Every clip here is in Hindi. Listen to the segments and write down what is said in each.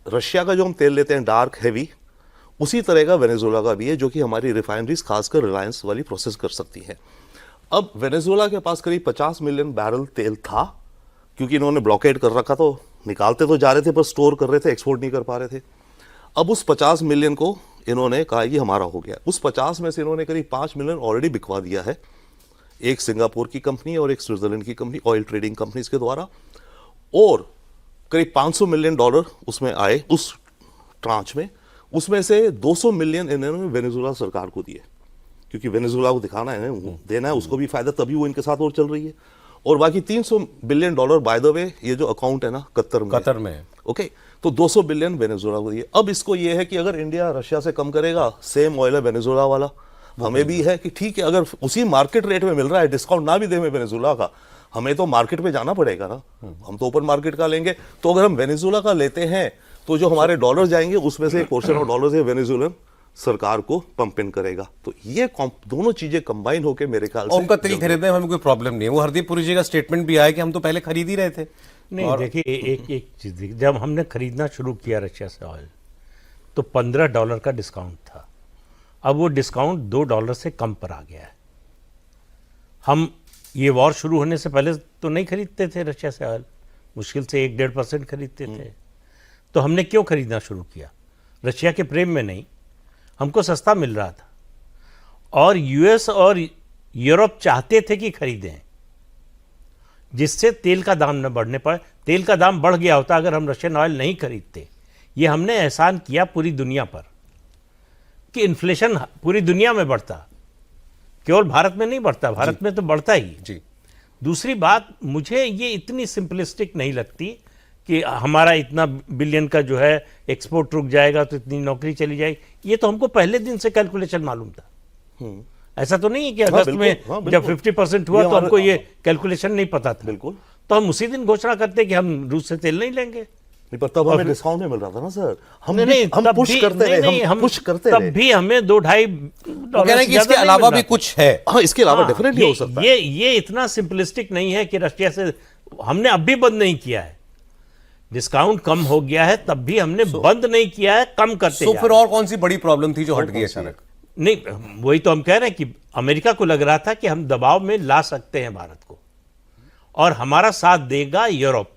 रशिया का जो हम तेल लेते हैं डार्क हैवी, उसी तरह का वेनेजुएला का भी है, जो कि हमारी रिफाइनरीज खासकर रिलायंस वाली प्रोसेस कर सकती हैं। अब वेनेजुएला के पास करीब 50 मिलियन बैरल तेल था, क्योंकि इन्होंने ब्लॉकेड कर रखा, तो निकालते तो जा रहे थे पर स्टोर कर रहे थे, एक्सपोर्ट नहीं कर पा रहे थे। अब उस 50 मिलियन को इन्होंने कहा ये हमारा हो गया। उस 50 में से इन्होंने करीब 5 मिलियन ऑलरेडी बिकवा दिया है, एक सिंगापुर की कंपनी और एक स्विट्जरलैंड की कंपनी, ऑयल ट्रेडिंग कंपनीज के द्वारा, और करीब $500 मिलियन उसमें आए उस ट्रांच में। उसमें से 200 मिलियन इन्होंने वेनेजुएला सरकार को दिए, क्योंकि वेनेजुएला को दिखाना है, देना है, उसको भी फायदा, तभी वो इनके साथ और चल रही है। और बाकी $300 बिलियन बाय द वे ये जो अकाउंट है ना कतर में ओके, तो 200 बिलियन वेनेजुएला को दिए। अब इसको ये है कि अगर इंडिया रशिया से कम करेगा, सेम ऑयल है वेनेजुएला वाला, हमें भी है कि ठीक है, अगर उसी मार्केट रेट में मिल रहा है, डिस्काउंट ना भी दे वेनेजुएला का, हमें तो मार्केट पे जाना पड़ेगा ना, हम तो ओपन मार्केट का लेंगे। तो अगर हम वेनेजुएला का लेते हैं तो जो हमारे डॉलर जाएंगे उसमें से एक पोर्शन ऑफ डॉलर से वेनेजुएलन सरकार को पंप इन करेगा। तो ये दोनों चीजें कंबाइन होकर मेरे ख्याल से उनका तेल खरीदने में हमें कोई प्रॉब्लम नहीं है। वो हरदीप पुरी जी का स्टेटमेंट भी आया कि हम तो पहले खरीद ही रहे थे। नहीं देखिए, एक चीज देखिए, जब हमने खरीदना शुरू किया रशिया से ऑयल तो $15 का डिस्काउंट था। अब वो डिस्काउंट $2 से कम पर आ गया है। हम ये वॉर शुरू होने से पहले तो नहीं खरीदते थे रशिया से ऑयल, मुश्किल से 1-1.5% खरीदते थे। तो हमने क्यों खरीदना शुरू किया? रशिया के प्रेम में नहीं, हमको सस्ता मिल रहा था और यूएस और यूरोप चाहते थे कि खरीदें, जिससे तेल का दाम न बढ़ने पाए। तेल का दाम बढ़ गया होता अगर हम रशियन ऑयल नहीं खरीदते। ये हमने एहसान किया पूरी दुनिया पर कि इन्फ्लेशन पूरी दुनिया में बढ़ता, केवल भारत में नहीं बढ़ता, भारत में तो बढ़ता ही जी। दूसरी बात, मुझे ये इतनी सिंपलिस्टिक नहीं लगती कि हमारा इतना बिलियन का जो है एक्सपोर्ट रुक जाएगा तो इतनी नौकरी चली जाएगी। ये तो हमको पहले दिन से कैलकुलेशन मालूम था। ऐसा तो नहीं है कि अगस्त में जब 50% हुआ तो हमको ये कैलकुलेशन नहीं पता था। बिल्कुल, तो हम उसी दिन घोषणा करते कि हम रूस से तेल नहीं लेंगे। नहीं, पर तब हमें डिस्काउंट में मिल रहा था ना सर, हम पुश करते रहे, हम पुश करते रहे। तब भी हमें $2-2.5 इसके अलावा भी कुछ है। हाँ, इसके अलावा डेफिनेटली हो सकता है। ये इतना सिंपलिस्टिक नहीं है कि रशिया से हमने अब भी बंद नहीं किया है। डिस्काउंट कम हो गया है तब भी हमने बंद नहीं किया है, कम करते तो फिर और कौन सी बड़ी प्रॉब्लम थी जो हट गई अचानक? नहीं, वही तो हम कह रहे हैं कि अमेरिका को लग रहा था कि हम दबाव में ला सकते हैं भारत को और हमारा साथ देगा यूरोप।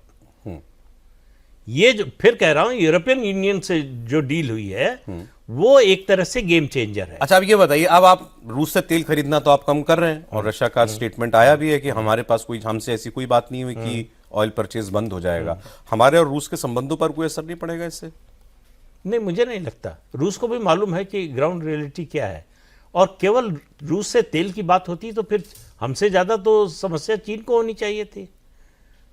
ये जो फिर कह रहा हूं, यूरोपियन यूनियन से जो डील हुई है वो एक तरह से गेम चेंजर है। अच्छा, अब ये बताइए, अब आप रूस से तेल खरीदना तो आप कम कर रहे हैं और रशिया का स्टेटमेंट आया भी है कि हमारे पास कोई, हमसे ऐसी कोई बात नहीं हुई कि ऑयल परचेज बंद हो जाएगा। हमारे और रूस के संबंधों पर कोई असर नहीं पड़ेगा इससे? नहीं, मुझे नहीं लगता। रूस को भी मालूम है कि ग्राउंड रियलिटी क्या है, और केवल रूस से तेल की बात होती तो फिर हमसे ज़्यादा तो समस्या चीन को होनी चाहिए थी,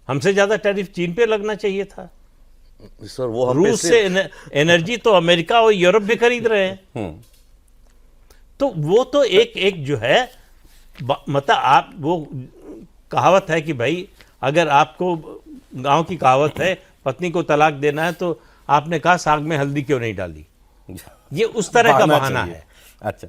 हमसे ज़्यादा टैरिफ चीन पे लगना चाहिए था। सर वो रूस से एनर्जी तो अमेरिका और यूरोप भी खरीद रहे हैं। तो वो तो एक जो है, मतलब आप, वो कहावत है कि भाई अगर आपको, गांव की कहावत है, पत्नी को तलाक देना है तो आपने कहा साग में हल्दी क्यों नहीं डाली। ये उस तरह का बहाना है। अच्छा।